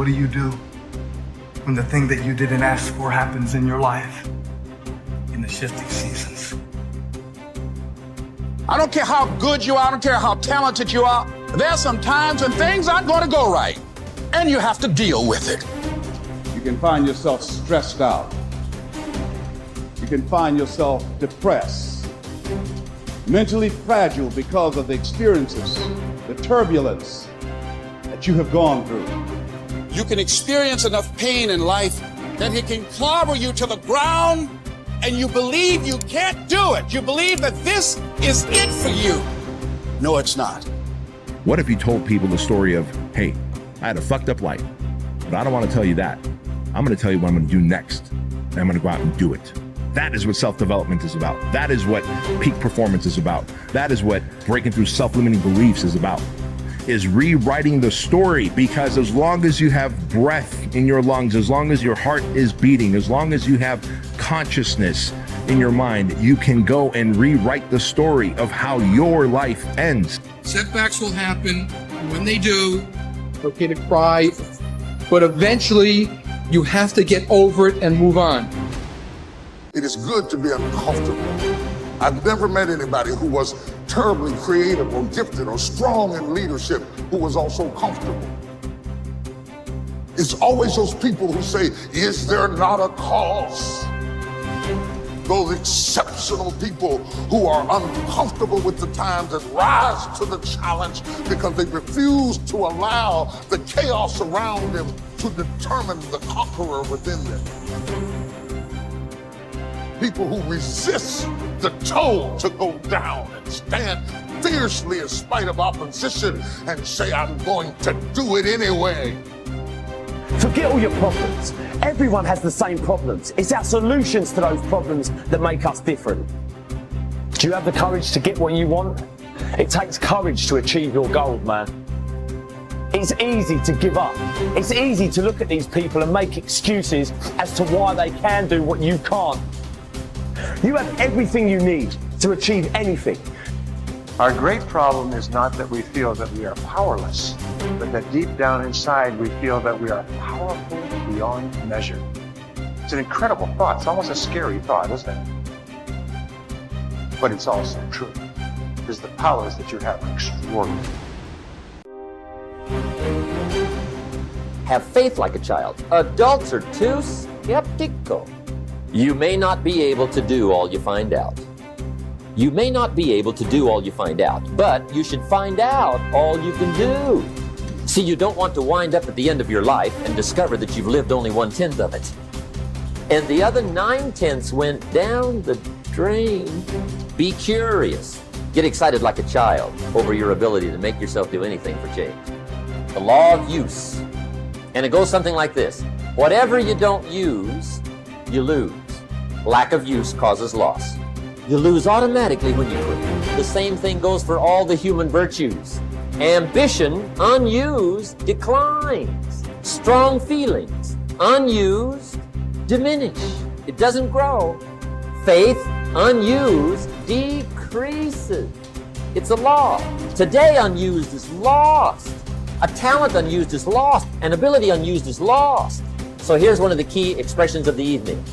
what do you do when the thing that you didn't ask for happens in your life in the shifting seasons? I don't care how good you are, I don't care how talented you are. There are some times when things aren't going to go right, and you have to deal with it. You can find yourself stressed out. You can find yourself depressed, mentally fragile because of the experiences, the turbulence that you have gone through. You can experience enough pain in life that it can clobber you to the ground, and you believe you can't do it. You believe that this is it for you. No, it's not. What if you told people the story of, hey, I had a fucked up life, but I don't want to tell you that. I'm going to tell you what I'm going to do next, and I'm going to go out and do it. That is what self-development is about. That is what peak performance is about. That is what breaking through self-limiting beliefs is about, is rewriting the story. Because as long as you have breath in your lungs, as long as your heart is beating, as long as you have consciousness in your mind, you can go and rewrite the story of how your life ends. Setbacks will happen. When they do, it's okay to cry, but eventually you have to get over it and move on. It is good to be uncomfortable. I've never met anybody who was terribly creative or gifted or strong in leadership who was also comfortable. It's always those people who say, is there not a cause? Those exceptional people who are uncomfortable with the times and rise to the challenge because they refuse to allow the chaos around them to determine the conqueror within them. People who resist the toe to go down and stand fiercely in spite of opposition and say, I'm going to do it anyway. Forget all your problems. Everyone has the same problems. It's our solutions to those problems that make us different. Do you have the courage to get what you want? It takes courage to achieve your goals, man. It's easy to give up. It's easy to look at these people and make excuses as to why they can do what you can't. You have everything you need to achieve anything. Our great problem is not that we feel that we are powerless, but that deep down inside we feel that we are powerful beyond measure. It's an incredible thought. It's almost a scary thought, isn't it? But it's also true, because the powers that you have are extraordinary. Have faith like a child. Adults are too skeptical. You may not be able to do all you find out. You may not be able to do all you find out, but you should find out all you can do. See, you don't want to wind up at the end of your life and discover that you've lived only 1/10 of it. And the other 9/10 went down the drain. Be curious. Get excited like a child over your ability to make yourself do anything for change. The law of use. And it goes something like this. Whatever you don't use, you lose. Lack of use causes loss. You lose automatically when you quit. The same thing goes for all the human virtues. Ambition, unused, declines. Strong feelings, unused, diminish. It doesn't grow. Faith, unused, decreases. It's a law. Today, unused is lost. A talent unused is lost. An ability unused is lost. So here's one of the key expressions of the evening.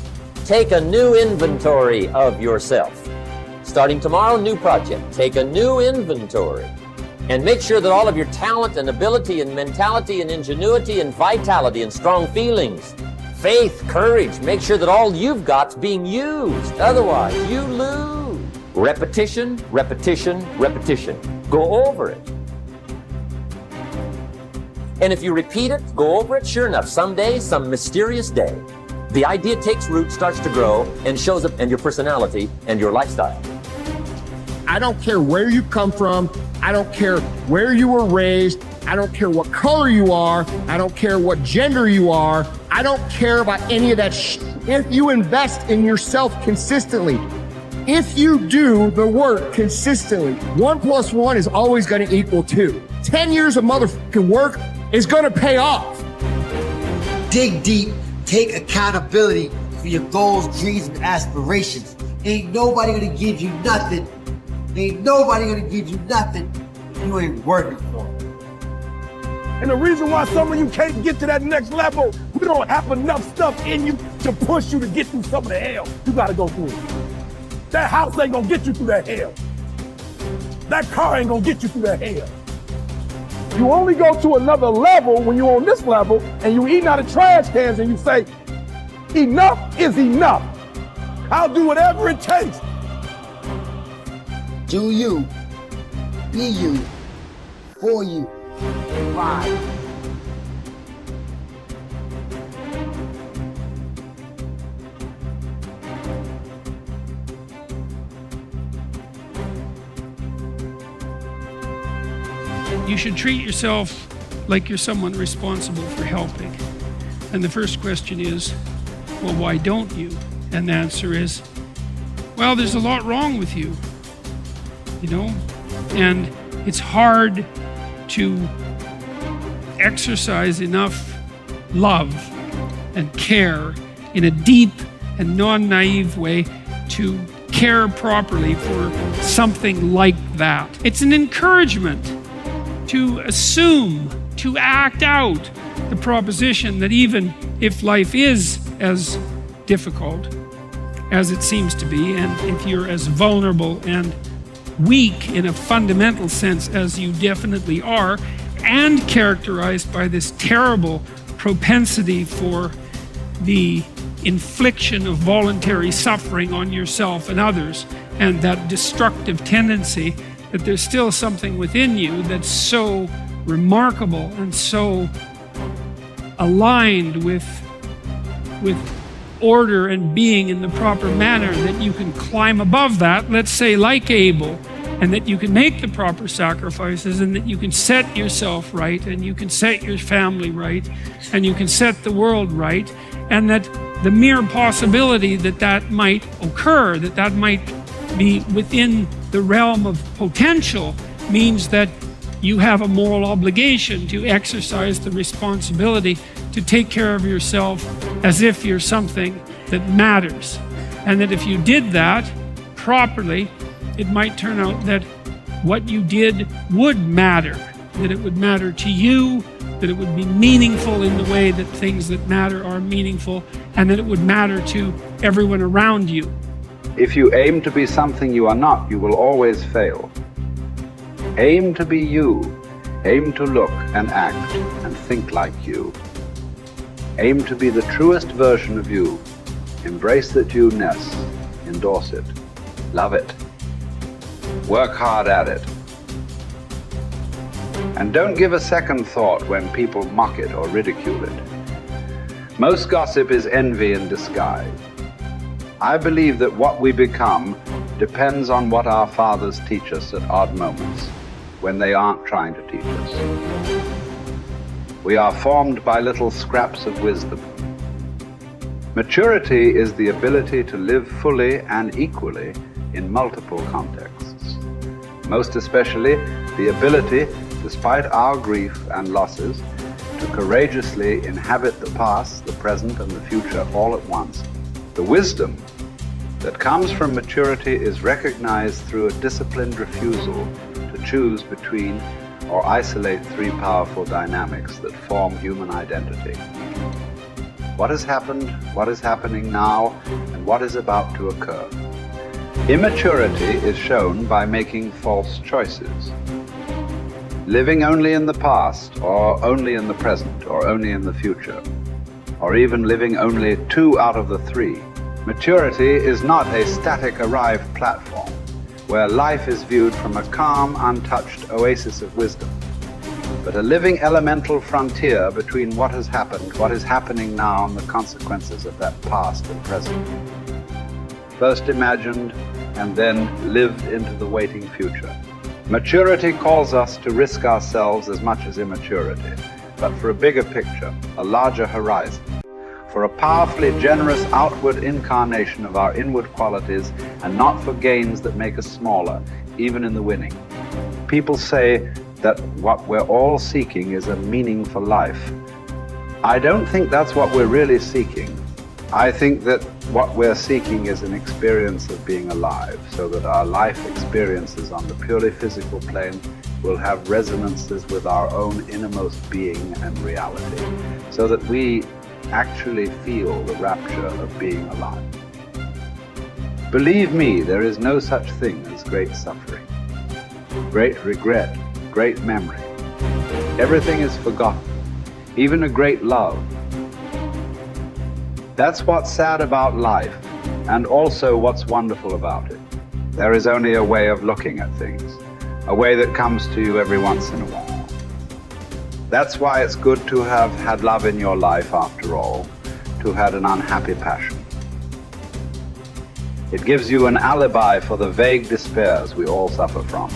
Take a new inventory of yourself. Starting tomorrow, new project. Take a new inventory and make sure that all of your talent and ability and mentality and ingenuity and vitality and strong feelings, faith, courage, make sure that all you've got's being used. Otherwise, you lose. Repetition, repetition, repetition. Go over it. And if you repeat it, go over it, sure enough, someday, some mysterious day, the idea takes root, starts to grow, and shows up in your personality and your lifestyle. I don't care where you come from. I don't care where you were raised. I don't care what color you are. I don't care what gender you are. I don't care about any of that If you invest in yourself consistently, if you do the work consistently, 1 + 1 is always going to equal 2. 10 years of motherfucking work is going to pay off. Dig deep. Take accountability for your goals, dreams, and aspirations. Ain't nobody gonna give you nothing. Ain't nobody gonna give you nothing you ain't working for. And the reason why some of you can't get to that next level, we don't have enough stuff in you to push you to get through some of the hell you gotta go through. That house ain't gonna get you through that hell. That car ain't gonna get you through that hell. You only go to another level when you're on this level and you eating out of trash cans and you say, enough is enough. I'll do whatever it takes. Do you, be you, for you, why? You should treat yourself like you're someone responsible for helping. And the first question is, well, why don't you? And the answer is, well, there's a lot wrong with you, and it's hard to exercise enough love and care in a deep and non-naive way to care properly for something like that. It's an encouragement to assume, to act out the proposition that even if life is as difficult as it seems to be, and if you're as vulnerable and weak in a fundamental sense as you definitely are, and characterized by this terrible propensity for the infliction of voluntary suffering on yourself and others, and that destructive tendency, that there's still something within you that's so remarkable and so aligned with order and being in the proper manner that you can climb above that, let's say like Abel, and that you can make the proper sacrifices, and that you can set yourself right, and you can set your family right, and you can set the world right, and that the mere possibility that that might occur, that that might be within the realm of potential, means that you have a moral obligation to exercise the responsibility to take care of yourself as if you're something that matters. And that if you did that properly, it might turn out that what you did would matter, that it would matter to you, that it would be meaningful in the way that things that matter are meaningful, and that it would matter to everyone around you. If you aim to be something you are not, you will always fail. Aim to be you. Aim to look and act and think like you. Aim to be the truest version of you. Embrace that you-ness. Endorse it. Love it. Work hard at it. And don't give a second thought when people mock it or ridicule it. Most gossip is envy in disguise. I believe that what we become depends on what our fathers teach us at odd moments, when they aren't trying to teach us. We are formed by little scraps of wisdom. Maturity is the ability to live fully and equally in multiple contexts. Most especially, the ability, despite our grief and losses, to courageously inhabit the past, the present, and the future all at once. The wisdom that comes from maturity is recognized through a disciplined refusal to choose between or isolate three powerful dynamics that form human identity. What has happened, what is happening now, and what is about to occur. Immaturity is shown by making false choices. Living only in the past, or only in the present, or only in the future, or even living only 2 out of the 3. Maturity is not a static arrived platform where life is viewed from a calm, untouched oasis of wisdom, but a living elemental frontier between what has happened, what is happening now, and the consequences of that past and present. First imagined and then lived into the waiting future. Maturity calls us to risk ourselves as much as immaturity, but for a bigger picture, a larger horizon, for a powerfully generous outward incarnation of our inward qualities, and not for gains that make us smaller, even in the winning. People say that what we're all seeking is a meaningful life. I don't think that's what we're really seeking. I think that what we're seeking is an experience of being alive, so that our life experiences on the purely physical plane will have resonances with our own innermost being and reality, so that we actually feel the rapture of being alive. Believe me, there is no such thing as great suffering, great regret, great memory. Everything is forgotten, even a great love. That's what's sad about life, and also what's wonderful about it. There is only a way of looking at things, a way that comes to you every once in a while. That's why it's good to have had love in your life after all, to have had an unhappy passion. It gives you an alibi for the vague despairs we all suffer from.